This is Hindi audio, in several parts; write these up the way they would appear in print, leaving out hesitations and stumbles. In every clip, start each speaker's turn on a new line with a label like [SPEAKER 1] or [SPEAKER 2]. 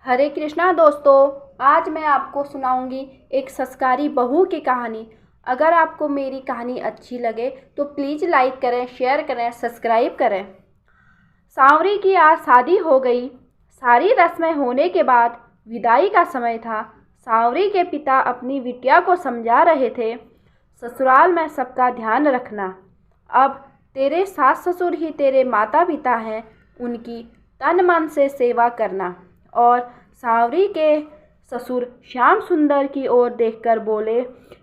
[SPEAKER 1] हरे कृष्णा दोस्तों, आज मैं आपको सुनाऊंगी एक संस्कारी बहू की कहानी। अगर आपको मेरी कहानी अच्छी लगे तो प्लीज़ लाइक करें, शेयर करें, सब्सक्राइब करें। सांवरी की आज शादी हो गई। सारी रस्में होने के बाद विदाई का समय था। सांवरी के पिता अपनी बिटिया को समझा रहे थे, ससुराल में सबका ध्यान रखना। अब तेरे सास ससुर ही तेरे माता पिता हैं, उनकी तन मन से सेवा करना। और सांवरी के ससुर श्याम सुंदर की ओर देखकर बोले,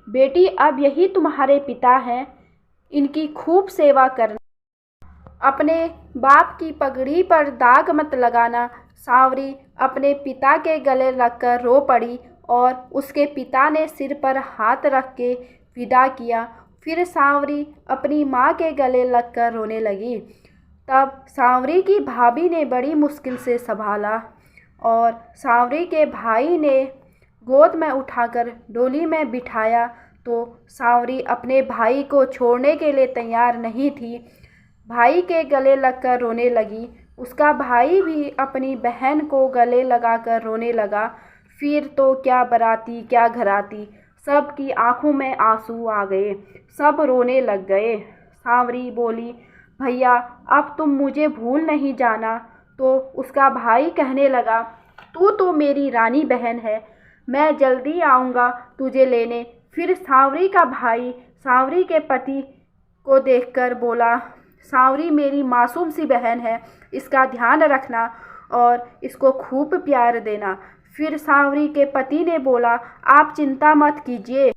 [SPEAKER 1] बेटी अब यही तुम्हारे पिता हैं, इनकी खूब सेवा करना। अपने बाप की पगड़ी पर दाग मत लगाना। सांवरी अपने पिता के गले लगकर रो पड़ी और उसके पिता ने सिर पर हाथ रख के विदा किया। फिर सांवरी अपनी माँ के गले लगकर रोने लगी। तब सांवरी की भाभी ने बड़ी मुश्किल से संभाला और सांवरी के भाई ने गोद में उठाकर डोली में बिठाया तो सांवरी अपने भाई को छोड़ने के लिए तैयार नहीं थी। भाई के गले लगकर रोने लगी। उसका भाई भी अपनी बहन को गले लगाकर रोने लगा। फिर तो क्या बाराती क्या घराती, सबकी आंखों में आंसू आ गए, सब रोने लग गए। सांवरी बोली, भैया अब तुम मुझे भूल नहीं जाना। तो उसका भाई कहने लगा, तू तो मेरी रानी बहन है, मैं जल्दी आऊँगा तुझे लेने। फिर सांवरी का भाई सांवरी के पति को देखकर बोला, सांवरी मेरी मासूम सी बहन है, इसका ध्यान रखना और इसको खूब प्यार देना। फिर सांवरी के पति ने बोला, आप चिंता मत कीजिए।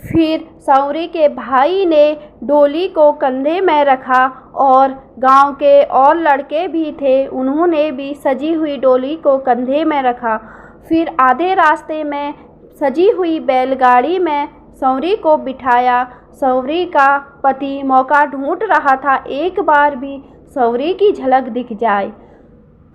[SPEAKER 1] फिर सांवरी के भाई ने डोली को कंधे में रखा और गांव के और लड़के भी थे, उन्होंने भी सजी हुई डोली को कंधे में रखा। फिर आधे रास्ते में सजी हुई बैलगाड़ी में सांवरी को बिठाया। सांवरी का पति मौका ढूंढ रहा था, एक बार भी सांवरी की झलक दिख जाए।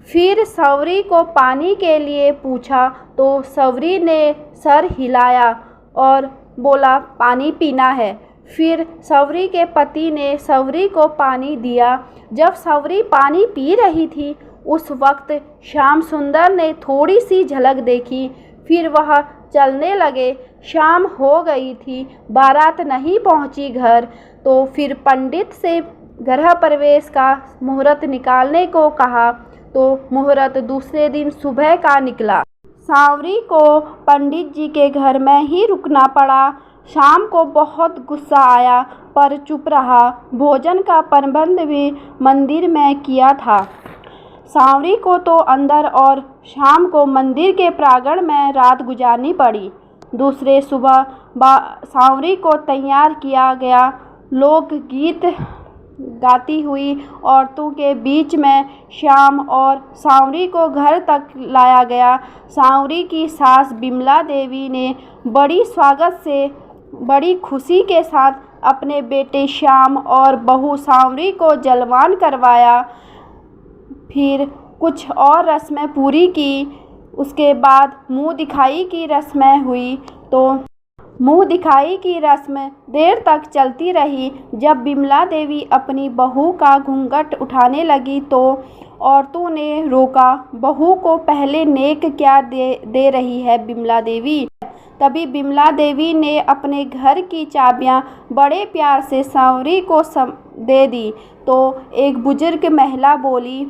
[SPEAKER 1] फिर सांवरी को पानी के लिए पूछा तो सांवरी ने सर हिलाया और बोला, पानी पीना है। फिर सांवरी के पति ने सांवरी को पानी दिया। जब सांवरी पानी पी रही थी उस वक्त श्याम सुंदर ने थोड़ी सी झलक देखी। फिर वह चलने लगे। शाम हो गई थी, बारात नहीं पहुंची घर। तो फिर पंडित से गृह प्रवेश का मुहूर्त निकालने को कहा तो मुहूर्त दूसरे दिन सुबह का निकला। सांवरी को पंडित जी के घर में ही रुकना पड़ा। शाम को बहुत गुस्सा आया पर चुप रहा। भोजन का प्रबंध भी मंदिर में किया था। सांवरी को तो अंदर और शाम को मंदिर के प्रांगण में रात गुजारनी पड़ी। दूसरे सुबह सांवरी को तैयार किया गया। लोकगीत गाती हुई औरतों के बीच में श्याम और सांवरी को घर तक लाया गया। सांवरी की सास बिमला देवी ने बड़ी स्वागत से, बड़ी खुशी के साथ अपने बेटे श्याम और बहू सांवरी को जलवान करवाया। फिर कुछ और रस्में पूरी की। उसके बाद मुँह दिखाई की रस्में हुई। तो मुँह दिखाई की रस्म देर तक चलती रही। जब बिमला देवी अपनी बहू का घूंघट उठाने लगी तो औरतों ने रोका। बहू को पहले नेक क्या दे रही है बिमला देवी। तभी बिमला देवी ने अपने घर की चाबियां बड़े प्यार से सांवरी को दे दी। तो एक बुजुर्ग महिला बोली,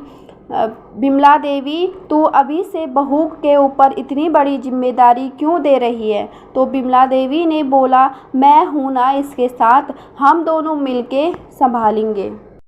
[SPEAKER 1] बिमला देवी तू अभी से बहू के ऊपर इतनी बड़ी जिम्मेदारी क्यों दे रही है। तो बिमला देवी ने बोला, मैं हूँ ना इसके साथ, हम दोनों मिलके संभालेंगे।